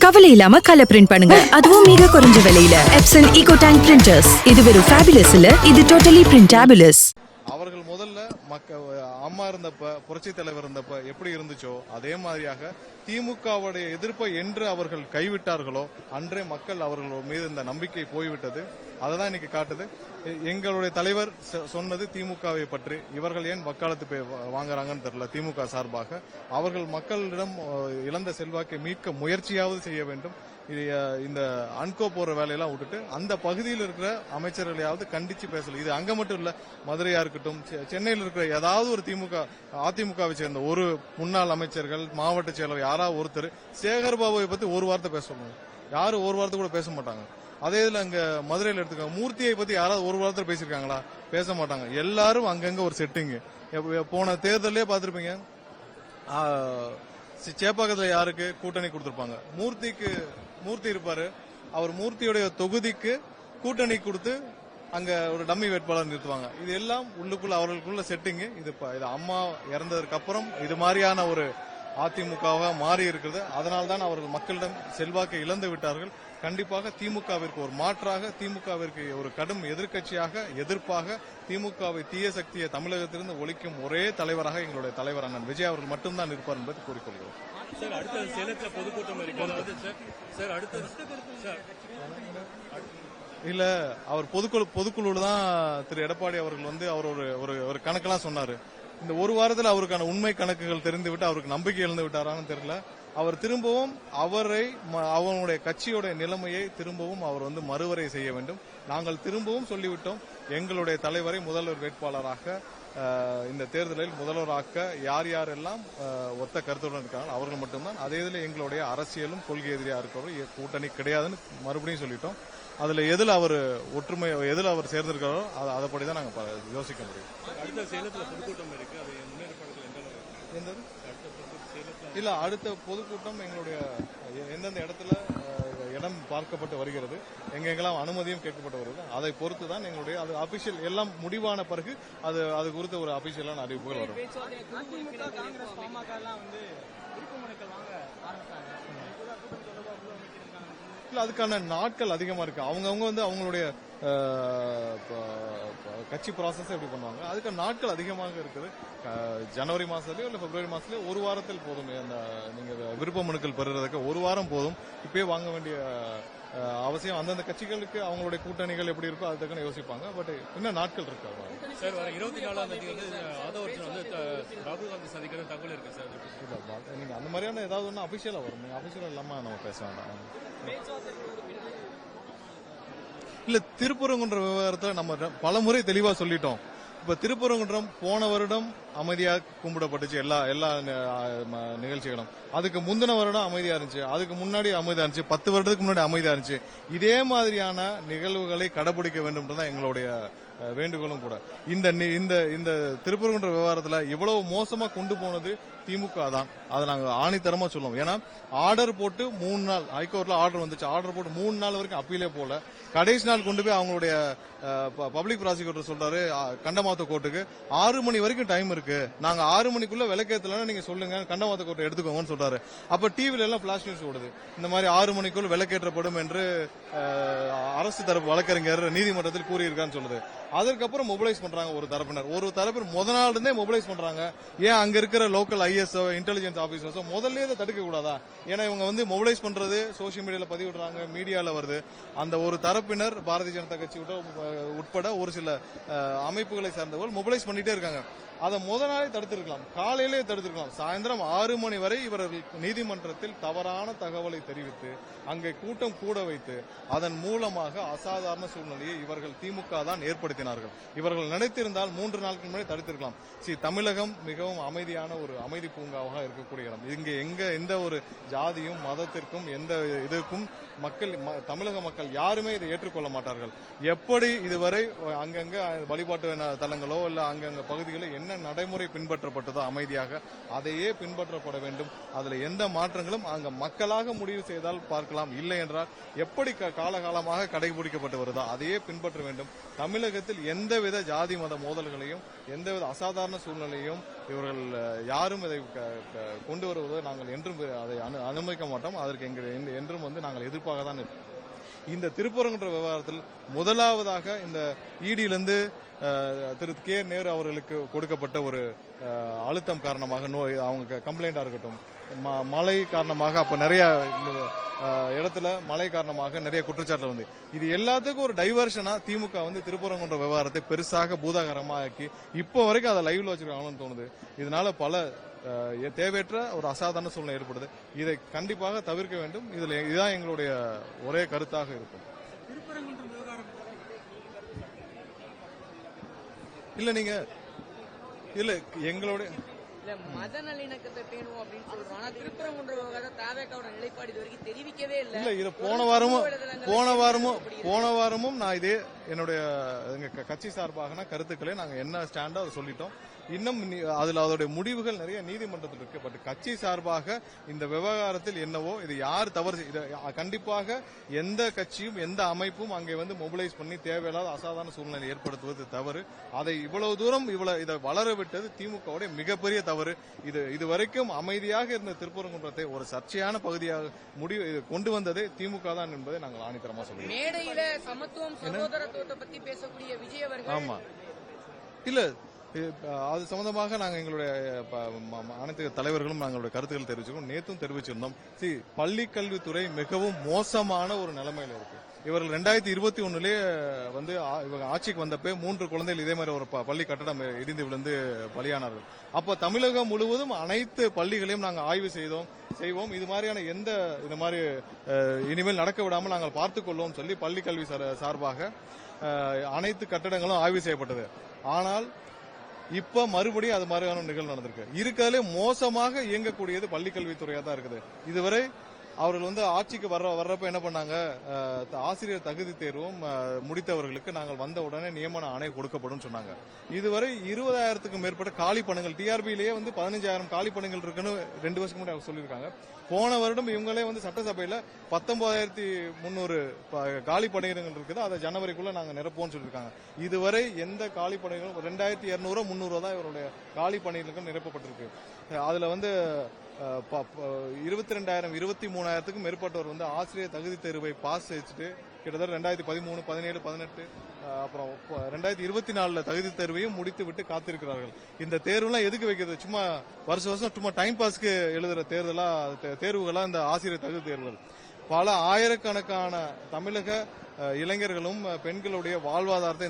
கவலை இல்லாம colour print பண்ணுங்க, அதுவும் மிக குறைஞ்ச விலையில. Epson eco tank printers. இது வெறும் ஃபேபுலஸ் இல்ல, இது டோட்டலி பிரிண்டபிளஸ். அவர்கள் முதல்ல அம்மா இருந்தப்ப, புரட்சி தலைவர் இருந்தப்ப எப்படி இருந்துச்சோ அதே மாதிரியாக திமுகவுடைய எதிர்ப்பை என்று அவர்கள் கைவிட்டார்களோ அன்றே மக்கள் அவர்கள் மீது இந்த நம்பிக்கை போய்விட்டது. அததான் இன்னைக்கு காட்டுது. எங்களுடைய தலைவர் சொன்னது திமுகவை பற்றி. இவர்கள் ஏன் வக்காலத்து வாங்குறாங்கன்னு தெரியல. திமுக சார்பாக அவர்கள் மக்களிடம் இழந்த செல்வாக்கை மீட்க முயற்சியாவது செய்ய வேண்டும். இந்த அன்கோ போற வேலையெல்லாம் விட்டுட்டு அந்த பகுதியில் இருக்கிற அமைச்சர்களையாவது கண்டிச்சு பேசல. இது அங்க மட்டும் இல்ல, மதுரையா இருக்கட்டும், சென்னையில் இருக்கிற ஏதாவது ஒரு அதிமுகவை சேர்ந்த ஒரு முன்னாள் அமைச்சர்கள், மாவட்ட செயலர் யாராவது ஒருத்தர் சேகர் பாபுவை பத்தி ஒரு வார்த்தை பேசணும். யாரும் ஒரு வார்த்தை கூட பேச மாட்டாங்க. அதே இதுல அங்க மதுரையில் எடுத்துக்க மூர்த்தியை பத்தி யாராவது ஒரு வார்த்தை பேசிருக்காங்களா? பேச மாட்டாங்க. எல்லாரும் அங்கங்க ஒரு செட்டிங். போன தேர்தலே பாத்திருப்பீங்க, சேப்பாக்கத்துல யாருக்கு கூட்டணி கொடுத்திருப்பாங்க? மூர்த்தி இருப்பாரு. அவர் மூர்த்தியுடைய தொகுதிக்கு கூட்டணி கொடுத்து அங்க ஒரு டம்மி வேட்பாளர் நிறுத்துவாங்க. இது எல்லாம் உள்ளுக்குள்ள அவர்களுக்குள்ள செட்டிங். இது அம்மா இறந்ததற்கு அப்புறம் இது மாதிரியான ஒரு அதிமுகவாக மாறி இருக்கிறது. அதனால்தான் அவர்கள் மக்களிடம் செல்வாக்கை இழந்து விட்டார்கள். கண்டிப்பாக திமுகவிற்கு ஒரு மாற்றாக, திமுகவிற்கு ஒரு கடும் எதிர்ப்பாக திமுகவை தீய சக்தியை தமிழகத்திலிருந்து ஒழிக்கும் ஒரே தலைவராக எங்களுடைய தலைவர் அண்ணன் விஜய் அவர்கள் மட்டும்தான் இருப்பார் என்பதை கூறிக்கொள்கிறோம். சார், அடுத்த சேலத்தில் பொதுக்கூட்டம் இல்ல, அவர் பொதுக்குழு தான் திரு எடப்பாடி அவர்கள் அவர் ஒரு கணக்கெல்லாம் சொன்னாரு. இந்த ஒரு வாரத்தில் அவருக்கான உண்மை கணக்குகள் தெரிந்துவிட்டு அவருக்கு நம்பிக்கை இழந்து விட்டாரான்னு தெரியல. அவர் திரும்பவும் அவனுடைய கட்சியோட நிலைமையை திரும்பவும் அவர் மறுவரை செய்ய வேண்டும். நாங்கள் திரும்பவும் சொல்லிவிட்டோம், எங்களுடைய தலைவரை முதல்வர் வேட்பாளராக இந்த தேர்தலில் முதல்வராக்க யாரெல்லாம் ஒத்த கருத்துடன் இருக்காங்க அவர்கள் மட்டும்தான். அதே இதில் எங்களுடைய அரசியலும் கொள்கை எதிரியா இருக்கிறவர் கூட்டணி கிடையாதுன்னு மறுபடியும் சொல்லிட்டோம். அதுல எதில் அவர் ஒற்றுமை, எதில் அவர் சேர்ந்திருக்காரோ அதைப்படிதான் நாங்க யோசிக்க முடியும். இல்ல, அடுத்த பொதுக்கூட்டம் எங்களுடைய எந்தெந்த இடத்துல இடம் பார்க்கப்பட்டு வருகிறது, எங்கெல்லாம் அனுமதியும் கேட்கப்பட்டு வருகிறது, அதை பொறுத்து தான் எங்களுடைய அது அபிஷியல் எல்லாம் முடிவான பிறகு அது குறித்த ஒரு அபிஷியலான அறிவிப்புகள் வரும். அதுக்கான நாட்கள் அதிகமா இருக்கு. அவங்கவுங்க அவங்களுடைய கட்சி ப்ராசஸ் எப்படி பண்ணுவாங்க, அதுக்கு நாட்கள் அதிகமாக இருக்குது. ஜனவரி மாசத்துலயோ இல்ல பிப்ரவரி மாசத்துலயோ ஒரு வாரத்தில் போதும். நீங்க விருப்ப மனுக்கள் பெறுறதுக்கு ஒரு வாரம் போதும். இப்பயே வாங்க வேண்டிய அவசியம் அந்தந்த கட்சிகளுக்கு அவங்களுடைய கூட்டணிகள் எப்படி இருக்கோ அதுக்கான யோசிப்பாங்க. பட் இன்னும் நாட்கள் இருக்கு. சார், வர 24ஆம் தேதி ஆதவர்ஜன் ராகுல் காந்தி சந்திக்கிற தகவல் இருக்கு சார். நீங்க அந்த மாதிரியான ஏதாவது ஒண்ணு அபிஷியலா வரும். நீங்க அபிஷியலா இல்லாம நம்ம பேச வேண்டாம். இல்ல, திருப்பரங்குன்ற விவகாரத்தை நம்ம பல முறை தெளிவா சொல்லிட்டோம். இப்ப திருப்பரங்குன்றம் போன வருடம் அமைதியா கும்பிடப்பட்டுச்சு, எல்லா நிகழ்ச்சிகளும். அதுக்கு முந்தின வருடம் அமைதியா இருந்துச்சு, அதுக்கு முன்னாடி அமைதியா இருந்துச்சு, 10 வருடத்துக்கு முன்னாடி அமைதியா இருந்துச்சு. இதே மாதிரியான நிகழ்வுகளை கடைபிடிக்க வேண்டும் தான் எங்களுடைய வேண்டுகோளும் கூட. இந்த திருப்பரங்குன்ற விவகாரத்துல இவ்வளவு மோசமா கொண்டு போனது திமுக தான். அதை நாங்க ஆணித்தரமா சொல்லுவோம். ஏன்னா ஆர்டர் போட்டு 3 நாள் ஹைகோர்ட்ல ஆர்டர் வந்துச்சு. ஆர்டர் போட்டு 3 நாள் வரைக்கும் அப்பீலே போல. கடைசி நாள் கொண்டு போய் அவங்களுடைய பப்ளிக் ப்ராசிக்யூட்டர் சொல்றாரு கண்டமாத்த கோர்ட்டுக்கு 6 மணி வரைக்கும் டைம் இருக்கு, நாங்க 6 மணிக்குள்ள விளக்கேத்தலன்னு நீங்க சொல்லுங்க, கண்டமாத்த கோர்ட்டை எடுத்துக்கோங்கன்னு சொல்றாரு. அப்ப டிவில எல்லாம் பிளாஷ் நியூஸ் ஓடுது, இந்த மாதிரி 6 மணிக்குள் விளக்கேற்றப்படும் என்று அரசு தரப்பு வழக்கறிஞர் நீதிமன்றத்தில் கூறியிருக்கான்னு சொல்லுது. அதற்கப்புறம் மொபிலைஸ் பண்றாங்க ஒரு தரப்பினர் முதல் நாள் இருந்தே மொபிலைஸ் பண்றாங்க. ஏன் அங்க இருக்கிற லோக்கல் ஐஎஸ்ஓ இன்டெலிஜென்ஸ் ஆபீசர்ஸோ முதல்ல இதை தடுக்க கூடாதா? ஏன்னா இவங்க மொபிலைஸ் பண்றது சோசியல் மீடியால பதிவிடுறாங்க, மீடியால வருது. அந்த ஒரு தரப்பினர் பாரதிய ஜனதா கட்சி உட்பட ஒரு சில அமைப்புகளை சார்ந்தவர்கள் மொபிலைஸ் பண்ணிட்டே இருக்காங்க. அதை முதல் நாளே தடுத்திருக்கலாம், காலையிலே தடுத்திருக்கலாம். சாயந்தரம் 6 மணி வரை இவர்கள் நீதிமன்றத்தில் தவறான தகவலை தெரிவித்து அங்கே கூட்டம் கூட வைத்து அதன் மூலமாக அசாதாரண சூழ்நிலையை இவர்கள் திமுக தான் ஏற்படுத்தினார்கள். இவர்கள் நினைத்திருந்தால் 3 நாட்கள் முன்னாடி தடுத்திருக்கலாம். தமிழகம் மிகவும் அமைதியான ஒரு அமைதி பூங்காவாக இருக்கக்கூடிய இடம். இங்க எந்த ஒரு ஜாதியும் மதத்திற்கும் எந்த இதற்கும் தமிழக மக்கள் யாருமே இதை ஏற்றுக்கொள்ள மாட்டார்கள். எப்படி இதுவரை அங்கங்க வழிபாட்டு தலங்களோ இல்ல அங்கங்க பகுதிகளில் என்ன நடைமுறை பின்பற்றப்பட்டதோ அமைதியாக அதையே பின்பற்றப்பட வேண்டும். அதுல எந்த மாற்றங்களும் அங்க மக்களாக முடிவு செய்தால் பார்க்கலாம். இல்லை என்றால் எப்படி காலகாலமாக கடைபிடிக்கப்பட்டு வருதோ அதையே பின்பற்ற வேண்டும். தமிழகத்தில் விவகாரத்தில் எந்தவித ஜாதி மத மோதல்களையும் எந்தவித அசாதாரண சூழ்நிலையும் இவர்கள் யாரும் இதை கொண்டு வருவதை நாங்கள் என்றும் அதை அனுமதிக்க மாட்டோம். அதற்கு என்றும் நாங்கள் எதிர்ப்பாக தான் இருக்கோம். இந்த திருப்பரங்குன்ற விவகாரத்தில் முதலாவதாக இந்த இடியிலிருந்து திரு கே நேரு அவர்களுக்கு கொடுக்கப்பட்ட ஒரு அழுத்தம் காரணமாக அவங்க கம்ப்ளைண்டா இருக்கட்டும், மழை காரணமாக அப்ப நிறைய இடத்துல மழை காரணமாக நிறைய குற்றச்சாட்டு வந்து இது எல்லாத்துக்கும் ஒரு டைவர்ஷனா திமுக திருப்பரங்குன்ற விவகாரத்தை பெருசாக பூதாகரமாக்கி இப்போ வரைக்கும் அதை லைவ்ல வச்சிருக்காங்கன்னு தோணுது. இதனால பல தேவையற்ற ஒரு அசாதாரண சூழ்நிலை ஏற்படுது. இதை கண்டிப்பாக தவிர்க்க வேண்டும். இதுதான் எங்களுடைய ஒரே கருத்தாக இருக்கும். இல்ல நீங்க இல்ல எங்களுடைய மத நல்லிணக்கத்தை பேணுவோம் அப்படின்னு சொல்றோம். ஆனா திருப்பரங்குன்ற விவகாரம் தாவேக்காவோட நிலைப்பாடு இது வரைக்கும் தெரிவிக்கவே இல்லை. இல்ல இது போன வாரமும் நான் இதே என்னுடைய கட்சி சார்பாக கருத்துக்களை நாங்க என்ன ஸ்டாண்டோ அதை சொல்லிட்டோம். இன்னும் அதுல அதோடைய முடிவுகள் நிறைய நீதிமன்றத்தில் இருக்கு. பட் கட்சி சார்பாக இந்த விவகாரத்தில் என்னவோ இது யார் தவறு கண்டிப்பாக எந்த கட்சியும் எந்த அமைப்பும் அங்கே மொபிலைஸ் பண்ணி தேவையில்லாத அசாதாரண சூழ்நிலை ஏற்படுத்துவது தவறு. அதை இவ்வளவு தூரம் இதை வளர விட்டது திமுகவுடைய மிகப்பெரிய தவறு. இதுவரைக்கும் அமைதியாக இருந்த திருப்பரங்குன்றத்தை ஒரு சர்ச்சையான பகுதியாக கொண்டு வந்ததே திமுக தான் என்பதை நாங்கள் ஆணித்தரமா சொல்லுவோம். மேடையில சமத்துவம் சகோதரத்துவத்தை பத்தி பேசக்கூடிய விஜய் அவர்கள் ஆமா இல்ல அது சம்பந்தமாக நாங்கள் எங்களுடைய அனைத்து தலைவர்களும் நாங்களுடைய கருத்துக்கள் தெரிவிச்சிருக்கோம். நேற்றும் தெரிவிச்சிருந்தோம். பள்ளி கல்வித்துறை மிகவும் மோசமான ஒரு நிலைமையில இருக்கு. இவர்கள் 2021 இவங்க ஆட்சிக்கு வந்தப்ப 3 குழந்தைகள் இதே மாதிரி ஒரு பள்ளி கட்டடம் இடிந்து விழுந்து பலியானார்கள். அப்ப தமிழகம் முழுவதும் அனைத்து பள்ளிகளையும் நாங்கள் ஆய்வு செய்வோம். இது மாதிரியான இந்த மாதிரி இனிமேல் நடக்க விடாமல் நாங்கள் பார்த்துக் கொள்வோம் சொல்லி பள்ளி கல்வி சார்பாக அனைத்து கட்டடங்களும் ஆய்வு செய்யப்பட்டது. ஆனால் இப்ப மறுபடியும் அது மாதிரியான நிகழ்வு நடந்திருக்கு. இருக்கிறதுலே மோசமாக இயங்கக்கூடியது பள்ளிக்கல்வித்துறையா தான் இருக்குது. இதுவரை அவர்கள் ஆட்சிக்கு வர்றப்ப என்ன பண்ணாங்க, ஆசிரியர் தகுதி தேர்வும் முடித்தவர்களுக்கு நாங்கள் வந்த உடனே நியமன ஆணை கொடுக்கப்படும் சொன்னாங்க. இதுவரை 20,000க்கும் மேற்பட்ட காலி பணிகள் டிஆர்பியிலேயே 15,000 காலி பணிகள் இருக்குன்னு 2 வருஷத்துக்கு முன்னாடி அவங்க சொல்லியிருக்காங்க. போன வருடம் இவங்களே சட்டசபையில 19,300 காலி பணியிடங்கள் இருக்குது. அதை ஜனவரிக்குள்ள நாங்க நிரப்போம்னு சொல்லியிருக்காங்க. இதுவரை எந்த காலி பணிகளும் 2,200 300 தான் இவருடைய காலி பணியிடங்கள் நிரப்பப்பட்டிருக்கு. அதுல 22,000 23,000க்கும் மேற்பட்டவர் ஆசிரியர் தகுதி தேர்வை பாஸ் வச்சுட்டு கிட்டத்தட்ட 2013 17 18 அப்புறம் 2024 தகுதி தேர்வையும் முடித்து விட்டு காத்திருக்கிறார்கள். இந்த தேர்வுலாம் எதுக்கு வைக்கிறது? சும்மா வருஷம் சும்மா டைம் பாஸ்க்கு எழுதுற தேர்வுகளா இந்த ஆசிரியர் தகுதி தேர்வுகள். பல ஆயிரக்கணக்கான தமிழக இளைஞர்களும் பெண்களுடைய வாழ்வாதாரத்தை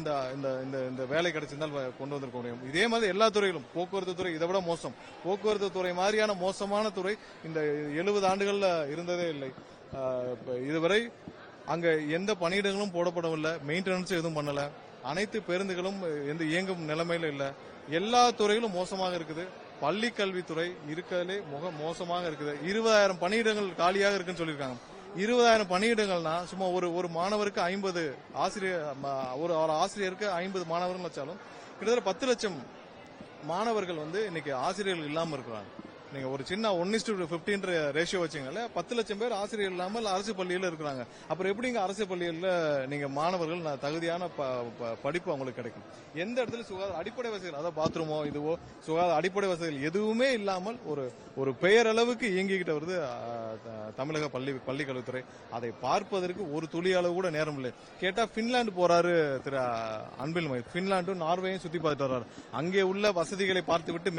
இந்த வேலை கிடைச்சிருந்தால் கொண்டு வந்திருக்க முடியும். இதே மாதிரி எல்லா துறையிலும் போக்குவரத்து துறை இதை விட மோசம். போக்குவரத்து துறை மாதிரியான மோசமான துறை இந்த 70 ஆண்டுகள்ல இருந்ததே இல்லை. இதுவரை அங்க எந்த பணியிடங்களும் போடப்படவில்லை, மெயின்டெனன்ஸ் எதுவும் பண்ணல, அனைத்து பேருந்துகளும் எந்த இயங்கும் நிலைமையில இல்ல. எல்லா துறையிலும் மோசமாக இருக்குது. பள்ளி கல்வித்துறை இருக்கிறதுலே மோசமாக இருக்குது. 20,000 பணியிடங்கள் காலியாக இருக்குன்னு சொல்லியிருக்காங்க. 20,000 பணியிடங்கள்னா சும்மா ஒரு மாணவருக்கு 50 ஒரு ஆசிரியருக்கு 50 மாணவர்கள் வச்சாலும் கிட்டத்தட்ட 10 லட்சம் மாணவர்கள் இன்னைக்கு ஆசிரியர்கள் இல்லாம இருக்கிறாங்க. நீங்க ஒரு சின்ன 1:15 ரேஷியோ வச்சீங்கல்ல, 10 லட்சம் பேர் ஆசிரியர் இல்லாமல் அரசு பள்ளியில இருக்கிறாங்க. அப்புறம் எப்படிங்க அரசு பள்ளியில நீங்க மாணவர்கள் தகுதியான படிப்பு அவங்களுக்கு கிடைக்கும்? எந்த இடத்துல சுகாதார அடிப்படை வசதிகள், அதாவது பாத்ரூமோ இதுவோ சுகாதார அடிப்படை வசதிகள் எதுவுமே இல்லாமல் ஒரு பெயரளவுக்கு இயங்கிக்கிட்டு வருது தமிழக பள்ளி கல்வித்துறை. அதை பார்ப்பதற்கு ஒரு துளி அளவு கூட நேரம் இல்லை. கேட்டா பின்லாந்து போறாரு திரு அன்பில் மகேஷ். பின்லாண்டும் நார்வேயும் சுத்தி பார்த்துட்டு வர்றாரு. அங்கே உள்ள வசதிகளை பார்த்து விட்டு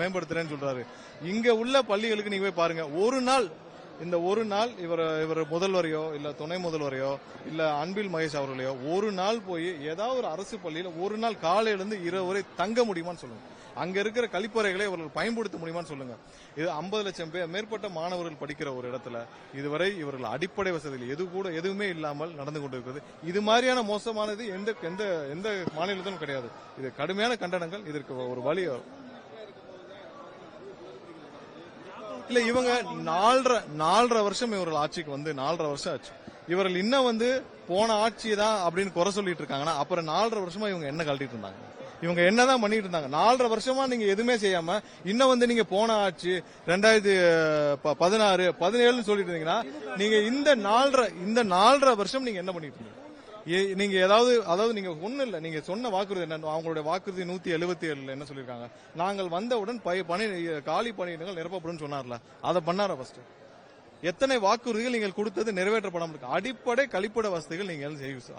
மேம்படுத்துறேன்னு சொல்றாரு. இங்க உள்ள பள்ளிகளுக்கு நீங்க போய் பாருங்க. ஒரு நாள் இவர் முதல்வரையோ இல்ல துணை முதல்வரையோ இல்ல அன்பில் மகேஷ் அவர்களையோ ஒரு நாள் போய் ஏதாவது ஒரு அரசு பள்ளியில ஒரு நாள் காலையிலிருந்து இரவு வரை தங்க முடியுமான்னு சொல்லுங்க. அங்க இருக்கிற கழிப்பறைகளை இவர்கள் பயன்படுத்த முடியுமான்னு சொல்லுங்க. இது 50 லட்சம் மேற்பட்ட மாணவர்கள் படிக்கிற ஒரு இடத்துல இதுவரை இவர்கள் அடிப்படை வசதிகள் எதுவுமே இல்லாமல் நடந்து கொண்டிருக்கிறது. இது மாதிரியான மோசமானது எந்த மாநிலத்திலும் கிடையாது. இது கடுமையான கண்டனங்கள். இதற்கு ஒரு வழி இல்ல. இவங்க 4.5 வருஷம் இவர்கள் ஆட்சிக்கு 4.5 வருஷம் ஆச்சு. இவர்கள் இன்னும் போன ஆட்சி தான் அப்படின்னு குறை சொல்லிட்டு இருக்காங்கன்னா அப்புறம் 4.5 வருஷமா இவங்க என்ன கழட்டிட்டு இருந்தாங்க? இவங்க என்னதான் பண்ணிட்டு இருந்தாங்க? 4.5 வருஷமா நீங்க எதுவுமே செய்யாம இன்னும் நீங்க போன ஆட்சி 2016 17 சொல்லிட்டு இருந்தீங்கன்னா நீங்க இந்த 4.5 வருஷம் நீங்க என்ன பண்ணிட்டு இருந்தீங்க? நீங்க அதாவது நீங்க ஒண்ணு இல்ல, நீங்க சொன்ன வாக்குறுதி என்ன? அவங்களுடைய வாக்குறுதி 177 என்ன சொல்லிருக்காங்க? நாங்கள் வந்தவுடன் காலி பணியிடங்கள் நிரப்பப்படும் சொன்னார்ல, அதை பண்ணாரா? ஃபர்ஸ்ட் எத்தனை வாக்குறுதிகள் நீங்கள் கொடுத்தது நிறைவேற்றப்படாமல் இருக்கு? அடிப்படை கழிப்பிட வசதிகள் நீங்க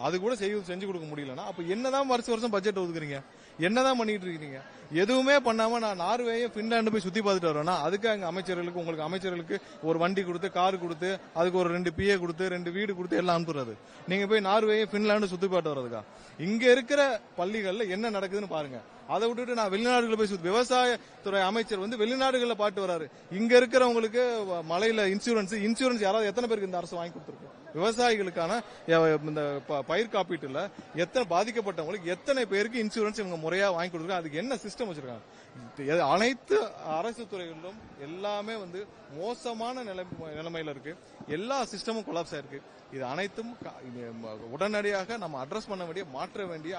அது கூட செஞ்சு கொடுக்க முடியலன்னா அப்ப என்னதான் வருஷம் பட்ஜெட் ஒதுக்குறீங்க? என்னதான் பண்ணிட்டு இருக்கீங்க? எதுவுமே பண்ணாம நான் நார்வேயும் பின்லாந்து போய் சுத்தி பார்த்துட்டு வரேன்னா அதுக்கு அங்க உங்களுக்கு அமைச்சர்களுக்கு ஒரு வண்டி கொடுத்து, கார் கொடுத்து, அதுக்கு ஒரு 2 PA கொடுத்து, 2 வீடு கொடுத்து எல்லாம் அனுப்புறது. நீங்க போய் நார்வேயும் பின்லாந்து சுத்தி பார்த்து வர்றதுக்கா? இங்க இருக்கிற பள்ளிகள்ல என்ன நடக்குதுன்னு பாருங்க. அதை விட்டுட்டு நான் வெளிநாடுகளை போய் விவசாயத்துறை அமைச்சர் வெளிநாடுகளில் பாட்டு வராரு. இங்க இருக்கிறவங்களுக்கு மலையில இன்சூரன்ஸ் யாராவது எத்தனை பேருக்கு இந்த அரசு வாங்கி கொடுத்துருக்கு? விவசாயிகளுக்கான இந்த பயிர் காப்பீட்டுல எத்தனை பாதிக்கப்பட்டவங்களுக்கு எத்தனை பேருக்கு இன்சூரன்ஸ் இவங்க முறையா வாங்கி கொடுத்துருக்காங்க? அதுக்கு என்ன சிஸ்டம் வச்சிருக்காங்க? அனைத்து அரசு துறைகளிலும் எல்லாமே மோசமான நிலைமையில இருக்கு. எல்லா சிஸ்டமும் கொலாப்ஸ் ஆயிருக்கு. இது அனைத்தும் உடனடியாக நம்ம அட்ரஸ் பண்ண வேண்டிய, மாற்ற வேண்டிய,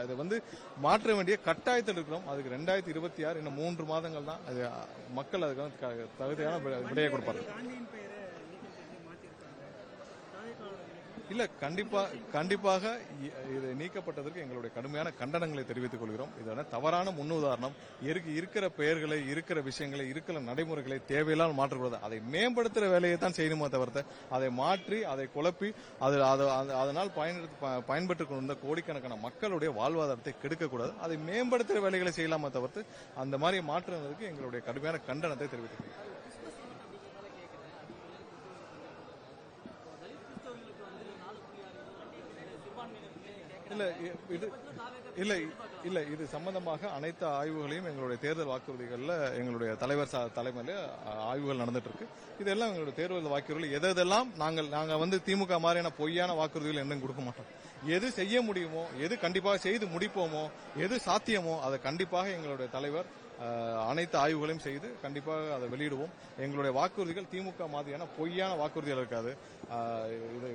அதை மாற்ற வேண்டிய கட்டாயத்தில் இருக்கிறோம். அதுக்கு 2026 இன்னும் 3 மாதங்கள் தான். அது மக்கள் அதுக்கு தகுதியான விடையை கொடுப்பார்கள். இல்ல, கண்டிப்பாக இது நீக்கப்பட்டதற்கு எங்களுடைய கடுமையான கண்டனங்களை தெரிவித்துக் கொள்கிறோம். இதனால தவறான முன்னுதாரணம், இருக்கிற பெயர்களை, இருக்கிற விஷயங்களை, இருக்கிற நடைமுறைகளை தேவையில்லாமல் மாற்றக்கூடாது. அதை மேம்படுத்துற வேலையை தான் செய்யணுமோ தவிர்த்து அதை மாற்றி, அதை குழப்பி, அதனால் பயன்பெற்றுக் கொண்ட கோடிக்கணக்கான மக்களுடைய வாழ்வாதாரத்தை கெடுக்கக்கூடாது. அதை மேம்படுத்துற வேலைகளை செய்யலாமே தவிர்த்து அந்த மாதிரி மாற்றுவதற்கு எங்களுடைய கடுமையான கண்டனத்தை தெரிவித்துக் கொள்கிறோம். இல்ல இது சம்பந்தமாக அனைத்து ஆய்வுகளையும் எங்களுடைய தேர்தல் வாக்குறுதிகள்ல எங்களுடைய தலைவர் தலைமையில ஆய்வுகள் நடந்துட்டு இருக்கு. இதெல்லாம் எங்களுடைய தேர்தல் வாக்குறுதிகள் எதெல்லாம் நாங்க திமுக மாதிரியான பொய்யான வாக்குறுதிகள் என்னன்னு கொடுக்க மாட்டோம். எது செய்ய முடியுமோ, எது கண்டிப்பாக செய்து முடிப்போமோ, எது சாத்தியமோ அதை கண்டிப்பாக எங்களுடைய தலைவர் அனைத்து ஆய்வுகளையும் செய்து கண்டிப்பாக அதை வெளியிடுவோம். எங்களுடைய வாக்குறுதிகள் திமுக மாதிரியான பொய்யான வாக்குறுதிகள் இருக்காது. இது